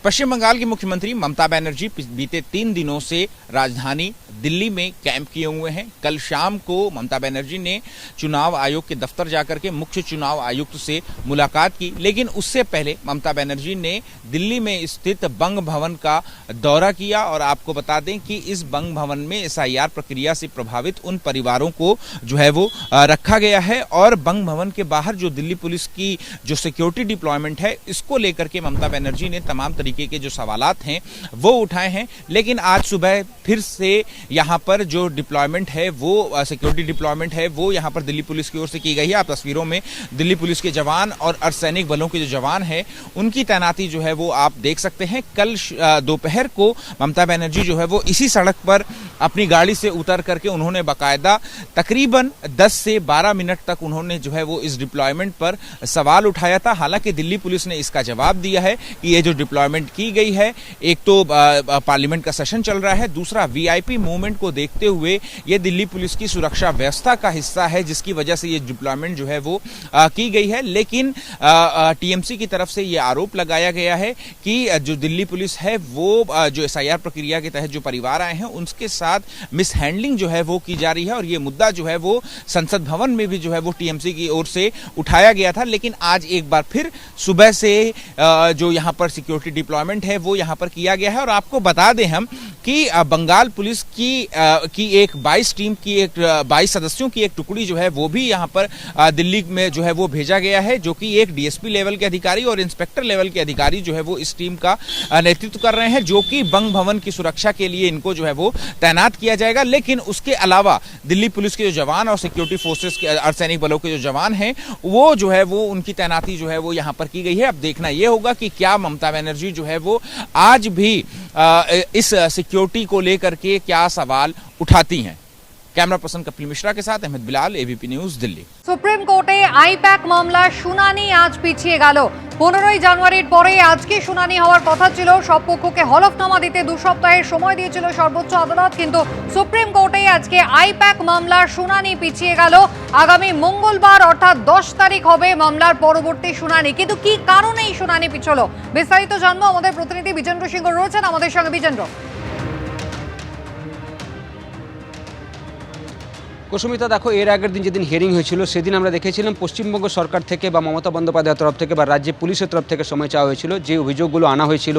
पश्चिम बंगाल की मुख्यमंत्री ममता बनर्जी बीते 3 दिनों से राजधानी दिल्ली में कैंप किए हुए हैं। कल शाम को ममता बनर्जी ने चुनाव आयोग के दफ्तर जाकर के मुख्य चुनाव आयुक्त से मुलाकात की, लेकिन उससे पहले ममता बनर्जी ने दिल्ली में स्थित बंग भवन का दौरा किया। और आपको बता दें कि इस बंग भवन में एसआईआर प्रक्रिया से प्रभावित उन परिवारों को जो है वो रखा गया है। और बंग भवन के बाहर जो दिल्ली पुलिस की जो सिक्योरिटी डिप्लॉयमेंट है, इसको लेकर के ममता बनर्जी ने तमाम तरीके के जो सवालात हैं वो उठाए हैं। लेकिन आज सुबह फिर से यहाँ पर जो डिप्लॉयमेंट है, वो सिक्योरिटी डिप्लॉयमेंट है, वो यहाँ पर दिल्ली पुलिस की ओर से की गई है। आप तस्वीरों में दिल्ली पुलिस के जवान और अर्धसैनिक बलों के जो जवान हैं उनकी तैनाती जो है वो आप देख सकते हैं। कल दोपहर को ममता बनर्जी जो है वो इसी सड़क पर अपनी गाड़ी से उतर करके उन्होंने बाकायदा तकरीबन 10 से 12 मिनट तक उन्होंने जो है वो इस डिप्लॉयमेंट पर सवाल उठाया था। हालांकि दिल्ली पुलिस ने इसका जवाब दिया है कि ये जो डिप्लॉयमेंट की गई है, एक तो पार्लियामेंट का सेशन चल रहा है, दूसरा वीआईपी मूवमेंट को देखते हुए ये दिल्ली पुलिस की सुरक्षा व्यवस्था का हिस्सा है, जिसकी वजह से ये डिप्लॉयमेंट जो है वो की गई है। लेकिन टीएमसी की तरफ से ये आरोप लगाया गया है कि जो दिल्ली पुलिस है वो जो एसआईआर प्रक्रिया के तहत जो परिवार आए हैं उनके साथ मिसहैंडलिंग जो है वो की जा रही है। और ये मुद्दा जो है वो संसद भवन में भी जो है वो टीएमसी की ओर से उठाया गया था। लेकिन आज एक बार फिर सुबह से जो यहाँ पर सिक्योरिटी डिप्लॉयमेंट है वो यहाँ पर किया गया है। और आपको बता दें हम कि बंगाल पुलिस की एक 22 सदस्यों की एक टुकड़ी जो है वो भी यहाँ पर दिल्ली में जो है वो भेजा गया है, जो कि एक डीएसपी लेवल के अधिकारी और इंस्पेक्टर लेवल के अधिकारी जो है वो इस टीम का नेतृत्व कर रहे हैं, जो कि बंग भवन की सुरक्षा के लिए इनको जो है वो तैनात किया जाएगा। लेकिन उसके अलावा दिल्ली पुलिस के जो जवान और सिक्योरिटी फोर्सेस के अर्धसैनिक बलों के जो जवान हैं वो जो है वो उनकी तैनाती जो है वो यहाँ पर की गई है। अब देखना यह होगा कि क्या ममता बनर्जी जो है वो आज भी इस सिक्योरिटी को लेकर के क्या सवाल उठाती हैं। कैमरा पर्सन कपिल मिश्रा के साथ Ahmad Bilal, ABP news, Delhi. Supreme কোর্টে আইপ্যাক মামলার শুনানি আজ পিছিয়ে গেল। 15 জানুয়ারির পরে আজকে শুনানি হওয়ার কথা ছিল। সব পক্ষকে হলফনামা দিতে 2 সপ্তাহের সময় দিয়েছিল সর্বোচ্চ আদালত, কিন্তু সুপ্রিম কোর্টে আজকে আইপ্যাক মামলার শুনানি পিছিয়ে গেল। আগামী মঙ্গলবার অর্থাৎ 10 তারিখ হবে মামলার পরবর্তী শুনানি। কিন্তু কি কারণে এই শুনানি পিছলো বিস্তারিত জানবো। আমাদের প্রতিনিধি বিজেন্দ্র সিংহ রয়েছেন আমাদের সঙ্গে। বিজেন্দ্র, কুসুমিতা, দেখো, এর আগের দিন যেদিন হিয়ারিং হয়েছিল সেদিন আমরা দেখেছিলাম পশ্চিমবঙ্গ সরকার থেকে বা মমতা বন্দ্যোপাধ্যায়ের তরফ থেকে বা রাজ্য পুলিশের তরফ থেকে সময় চাওয়া হয়েছিল। যে অভিযোগগুলো আনা হয়েছিল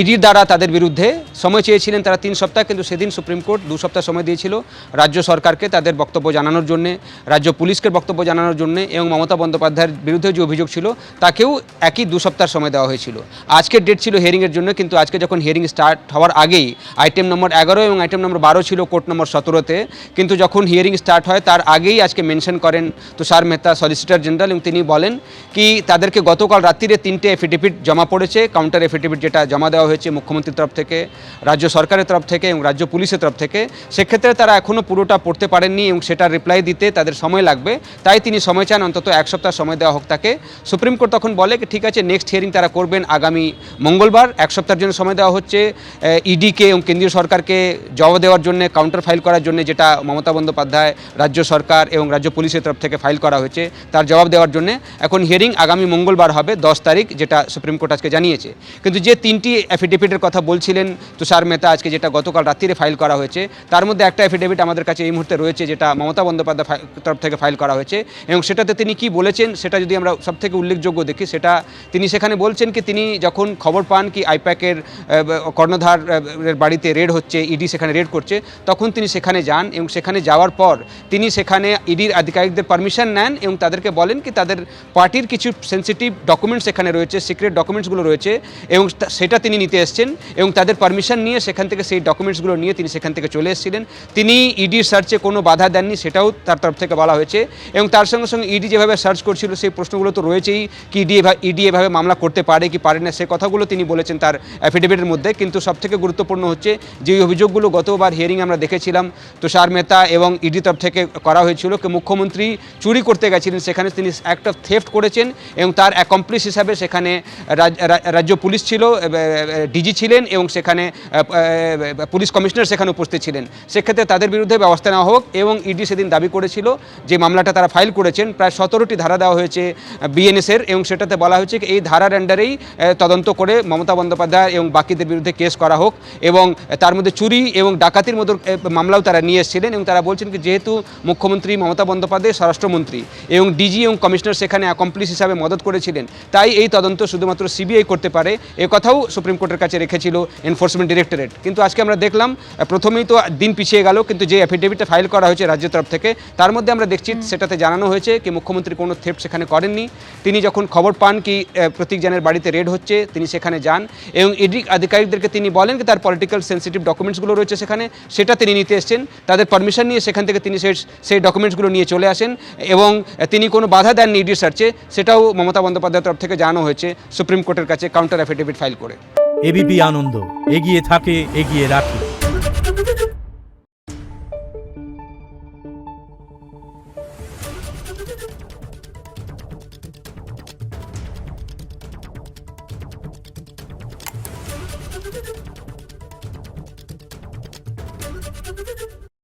ইডির দ্বারা তাদের বিরুদ্ধে, সময় চেয়েছিলেন তারা 3 সপ্তাহ, কিন্তু সেদিন সুপ্রিম কোর্ট 2 সপ্তাহ সময় দিয়েছিল রাজ্য সরকারকে তাদের বক্তব্য জানানোর জন্যে, রাজ্য পুলিশকে বক্তব্য জানানোর জন্যে, এবং মমতা বন্দ্যোপাধ্যায়ের বিরুদ্ধে যে অভিযোগ ছিল তাকেও একই 2 সপ্তাহ সময় দেওয়া হয়েছিল। আজকের ডেট ছিল হিয়ারিংয়ের জন্য, কিন্তু আজকে যখন হিয়ারিং স্টার্ট হওয়ার আগেই আইটেম নম্বর 11 এবং আইটেম নম্বর 12 ছিল কোর্ট নম্বর 17-তে, কিন্তু যখন হিয়ারিং স্টার্ট হয় তার আগেই আজকে মেনশন করেন তুষার মেহতা, সলিসিটর জেনারেল, এবং তিনি বলেন কি তাদেরকে গতকাল রাত্রিরে 3টে এফিডেভিট জমা পড়েছে, কাউন্টার এফিডেভিট যেটা জমা দেওয়া হয়েছে মুখ্যমন্ত্রীর তরফ থেকে, রাজ্য সরকারের তরফ থেকে এবং রাজ্য পুলিশের তরফ থেকে। সেক্ষেত্রে তারা এখনও পুরোটা পড়তে পারেননি এবং সেটার রিপ্লাই দিতে তাদের সময় লাগবে। তাই তিনি সময় চান অন্তত 1 সপ্তাহ সময় দেওয়া হোক তাকে। সুপ্রিম কোর্ট তখন বলে কি ঠিক আছে, নেক্সট হিয়ারিং তারা করবেন আগামী মঙ্গলবার। 1 সপ্তাহের জন্য সময় দেওয়া হচ্ছে ইডিকে এবং কেন্দ্রীয় সরকারকে জবাব দেওয়ার জন্য, কাউন্টার ফাইল করার জন্য, যেটা মমতা বন্দ্যোপাধ্যায়, রাজ্য সরকার এবং রাজ্য পুলিশের তরফ থেকে ফাইল করা হয়েছে তার জবাব দেওয়ার জন্য। এখন হিয়ারিং আগামী মঙ্গলবার হবে 10 তারিখ, যেটা সুপ্রিম কোর্ট আজকে জানিয়েছে। কিন্তু যে 3টি এফিডেভিটের কথা বলছিলেন তুষার মেহতা আজকে, যেটা গতকাল রাত্রিরে ফাইল করা হয়েছে, তার মধ্যে একটা এফিডেভিট আমাদের কাছে এই মুহূর্তে রয়েছে যেটা মমতা বন্দ্যোপাধ্যায় তরফ থেকে ফাইল করা হয়েছে। এবং সেটাতে তিনি কি বলেছেন সেটা যদি আমরা সবথেকে উল্লেখযোগ্য দেখি, সেটা তিনি সেখানে বলছেন কি তিনি যখন খবর পান কি আইপ্যাকের কর্ণধারের বাড়িতে রেড হচ্ছে, ইডি সেখানে রেড করছে, তখন তিনি সেখানে যান এবং সেখানে যাওয়ার পর তিনি সেখানে ইডির আধিকারিকদের পারমিশন নেন এবং তাদেরকে বলেন কি তাদের পার্টির কিছু সেন্সিটিভ ডকুমেন্টস এখানে রয়েছে, সিক্রেট ডকুমেন্টসগুলো রয়েছে, এবং সেটা তিনি নিতে এসেছেন এবং তাদের পারমিশন নিয়ে সেখান থেকে সেই ডকুমেন্টসগুলো নিয়ে তিনি সেখান থেকে চলে এসেছিলেন। তিনি ইডির সার্চে কোনো বাধা দেননি, সেটাও তার তরফ থেকে বলা হয়েছে। এবং তার সঙ্গে সঙ্গে ইডি যেভাবে সার্চ করছিল সেই প্রশ্নগুলো তো রয়েছেই, কি ইডি এভাবে মামলা করতে পারে কি পারে না, সে কথাগুলো তিনি বলেছেন তার অ্যাফিডেভিটের মধ্যে। কিন্তু সবথেকে গুরুত্বপূর্ণ হচ্ছে যে অভিযোগগুলো গতবার হিয়ারিং আমরা দেখেছিলাম তুষার মেহতা এবং ইডি তরফ তরফ থেকে করা হয়েছিল কি মুখ্যমন্ত্রী চুরি করতে গেছিলেন, সেখানে তিনি অ্যাক্ট অফ থেফট করেছেন এবং তার অ্যাকমপ্লিস হিসাবে সেখানে রাজ্য পুলিশ ছিল, ডিজি ছিলেন এবং সেখানে পুলিশ কমিশনার সেখানে উপস্থিত ছিলেন। সেক্ষেত্রে তাদের বিরুদ্ধে ব্যবস্থা নেওয়া হোক এবং ইডি সেদিন দাবি করেছিল যে মামলাটা তারা ফাইল করেছেন, প্রায় 17টি ধারা দেওয়া হয়েছে বিএনএসের এবং সেটাতে বলা হয়েছে এই ধারার আন্ডারেই তদন্ত করে মমতা বন্দ্যোপাধ্যায় এবং বাকিদের বিরুদ্ধে কেস করা হোক এবং তার মধ্যে চুরি এবং ডাকাতির মতো মামলাও তারা নিয়ে এসেছিলেন এবং তারা বলছেন কি যেহেতু মুখ্যমন্ত্রী মমতা বন্দ্যোপাধ্যায় স্বরাষ্ট্রমন্ত্রী এবং ডিজি এবং কমিশনার সেখানে অ্যাকমপ্লিস হিসাবে মদত করেছিলেন, তাই এই তদন্ত শুধুমাত্র সিবিআই করতে পারে, এ কথাও সুপ্রিম কোর্টের কাছে রেখেছিল এনফোর্সমেন্ট ডিরেক্টরেট। কিন্তু আজকে আমরা দেখলাম প্রথমেই তো দিন পিছিয়ে গেল, কিন্তু যে অ্যাফিডেভিটটা ফাইল করা হয়েছে রাজ্যের তরফ থেকে তার মধ্যে আমরা দেখছি সেটাতে জানানো হয়েছে কি মুখ্যমন্ত্রী কোনো থেফট সেখানে করেননি। তিনি যখন খবর পান কি প্রতীক জানের বাড়িতে রেড হচ্ছে তিনি সেখানে যান এবং ইডি আধিকারিকদেরকে তিনি বলেন কি তার পলিটিক্যাল সেন্সিটিভ ডকুমেন্টসগুলো রয়েছে সেখানে, সেটা তিনি নিতে এসেছেন, তাদের পারমিশন নিয়ে সেখান থেকে তিনি সেই ডকুমেন্টসগুলো নিয়ে চলে আসেন এবং তিনি কোনো বাধা দেননি ইডির সার্চে, সেটাও মমতা বন্দ্যোপাধ্যায়ের তরফ থেকে জানানো হয়েছে সুপ্রিম কোর্টের কাছে কাউন্টার অ্যাফিডেভিট ফাইল করে। এবিপি আনন্দ, এগিয়ে থাকে, এগিয়ে রাখে।